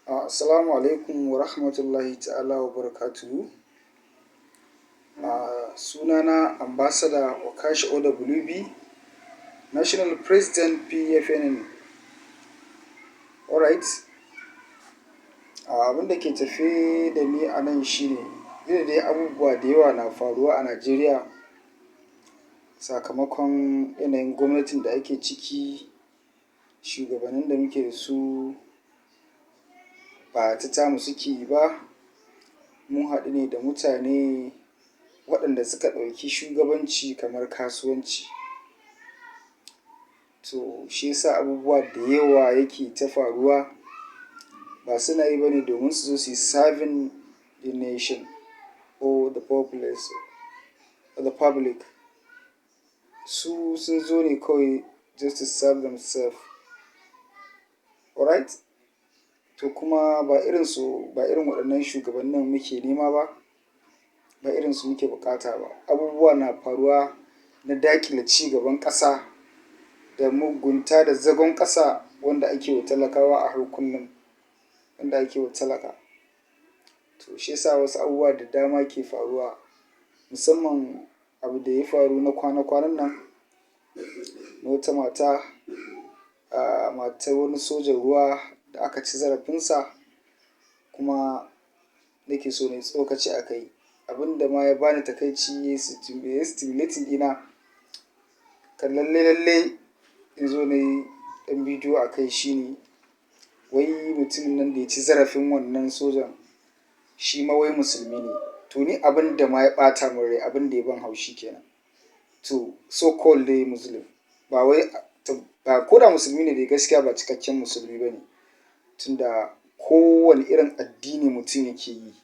Assalamu alaikum wa rahmatullahi ta'ala wa barakatuhu. Sunana Ambassador Okashi OWB, National President PFNN. Alright. Abin da ke tafe da ni a nan shine, dai abubuwa da yawa na faruwa a Najeriya sakamakon yanayin gwamnatin da ake ciki, shugabannin da muke da su ba ta tamu suke yi ba. Mun haɗu ne da mutane waɗanda suka ɗauki shugabanci kamar kasuwanci. To shi yasa abubuwa da yawa yake ta faruwa. Ba suna yi ba ne domin su zo su yi serving the nation or the populace or the public. Su sun zo ne kawai just to serve themselves. Alright? To kuma ba irin waɗannan shugabannin muke nema ba, ba irin su muke buƙata ba. Abubuwa na faruwa na daƙile ci gaban ƙasa da mugunta da zagon ƙasa wanda ake wa talakawa a har kullum, wanda ake wa talaka. To shi yasa wasu abubuwa da dama ke faruwa. Musamman abu da ya faru na kwana-kwanan nan, na wata mata, matar wani sojan ruwa da aka ci zarafinsa, kuma nake so na yi tsokaci a kai. Abin da ma ya bani takaici ya yi stimulating ɗina, kan lalle in zo na yi ɗan bidiyo a kai shine, wai mutumin nan da ya ci zarafin wannan sojan shi ma wai musulmi ne. To ni abin da ma ya ɓata min rai, abin da ya ban haushi kenan. To so called dai Muslim, ko da musulmi ne dai gaskiya ba cikakken musulmi ba ne. Tunda kowane irin addini mutum yake yi,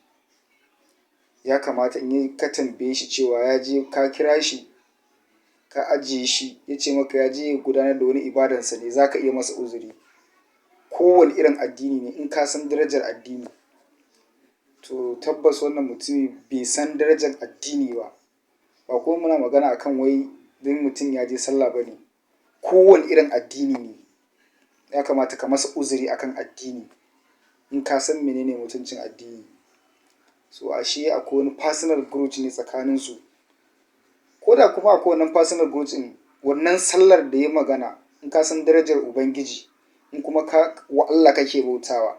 ya kamata in ka tambaye shi cewa ya je ka kira shi, ka ajiye shi, ya ce maka ya je ya gudanar da wani ibadarsa ne, za ka iya masa uzuri. Kowane irin addini ne in ka san darajar addini. To tabbas wannan mutumi bai san darajar addini ba. Ba kuma muna magana a kan wai don mutum ya je sallah ba ne. Kowane irin addini ne ya kamata ka masa uzuri a kan addini in ka san menene mutuncin addini. So ashe akwai wani personal grudge ne tsakaninsu. Ko da kuma akwai wannan personal grudge ɗin, wannan sallar da ya magana, in ka san darajar Ubangiji, in kuma wa Allah kake bautawa,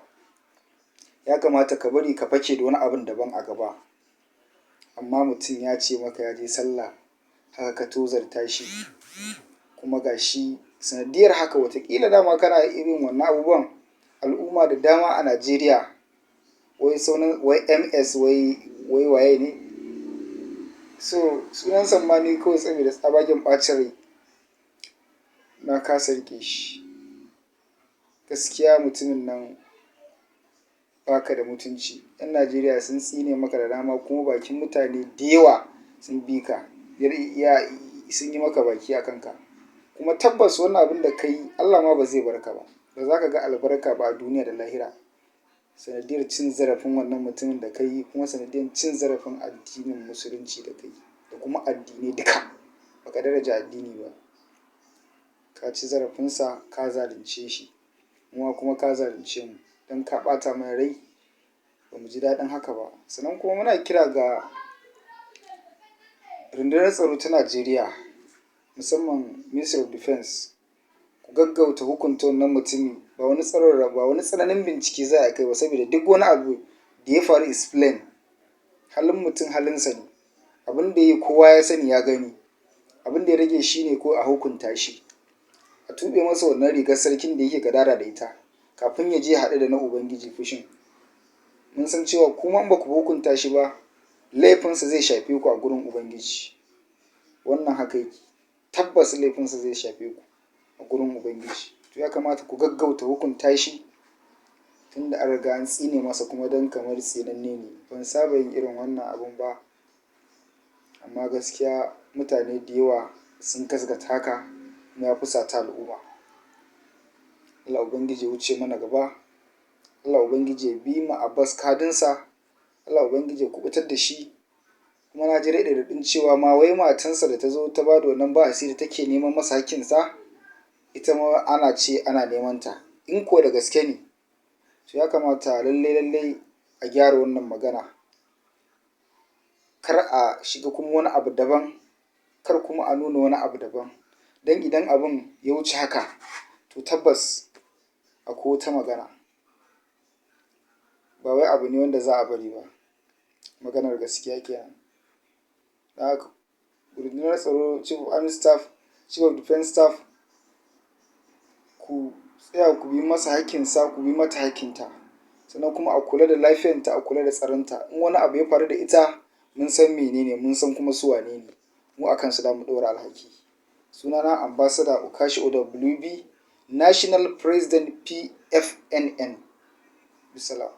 ya kamata ka bari ka fake da wani abin daban a gaba. Amma mutum ya ce maka ya je sallah, haka ka tozarta shi, kuma ga shi sanadiyar haka wataƙila dama kana irin wannan abubuwan. Al'umma da dama a Najeriya, wai MS wai waye ne? So sunan sa ma ni kawai saboda tsabagen ɓacin rai na kasa riƙe shi. Gaskiya mutumin nan ba ka da mutunci. 'Yan Najeriya sun tsine maka da dama, kuma bakin mutane da yawa sun bi ka, sun yi maka baki a kanka. Kuma tabbas wannan abin da ka yi Allah ma ba zai bar ka ba. Ba za ka ga albarka ba a duniya da lahira. Sanadiyar cin zarafin wannan mutumin da ka yi, kuma sanadiyar cin zarafin addinin Musulunci da ka yi, da kuma addinai duka. Ba ka daraja addini ba. Ka ci zarafinsa, ka zalunce shi. Muma kuma ka zalunce mu don ka ɓata mana rai. Ba mu ji daɗin haka ba. Sannan kuma muna kira ga rundunar tsaro ta Najeriya, musamman Ministry of Defence, ku gaggauta hukunta wannan mutumi. Ba wani tsananin bincike za a kai ba, saboda duk wani abu da ya faru is plain. Halin mutum halinsa ne. Abin da ya yi kowa ya sani ya gani. Abin da ya rage shi ne ko a hukunta shi. A tuɓe masa wannan rigar sarkin da yake gadara da ita, kafin ya je ya haɗu da na Ubangiji fushin. Mun san cewa kuma in ba ku hukunta shi ba, laifinsa zai shafe ku a gurin Ubangiji. Wannan haka yake. Tabbas laifinsa zai shafe ku a gurin Ubangiji. To ya kamata ku gaggauta hukunta shi, tunda an riga an tsine masa, kuma don kamar tsinanne ne. Ban saba yin irin wannan abun ba, amma gaskiya mutane da yawa sun gaskata haka, kuma ya fusata al'umma. Allah Ubangiji ya wuce mana gaba. Allah Ubangiji ya bi ma Abbas kadinsa. Allah Ubangiji ya kuɓutar da shi. Kuma na ji raɗe-raɗin cewa ma wai matansa da ta zo ta ba da wannan bahasi da take neman masa hakkinsa, ita ma ana neman ta. In ko da gaske ne, To ya kamata lallai a gyara wannan magana. Kar a shiga kuma wani abu daban, kar kuma a nuna wani abu daban. Don idan abun ya wuce haka, to tabbas akwai wata magana. Ba wai abu ne wanda za a bari ba. Maganar gaskiya kenan. Don haka rundunar tsaro, Chief of Army Staff, Chief of Defence Staff, ku tsaya ku bi masa hakkinsa, ku bi mata hakkinta. Sannan kuma a kula da lafiyarta, a kula da tsaronta. In wani abu ya faru da ita, mun san menene, mun san kuma su wane ne. Mu a kansu za mu ɗora alhaki. Sunana Ambassador Okashi OWB, National President PFNN. Bisalam.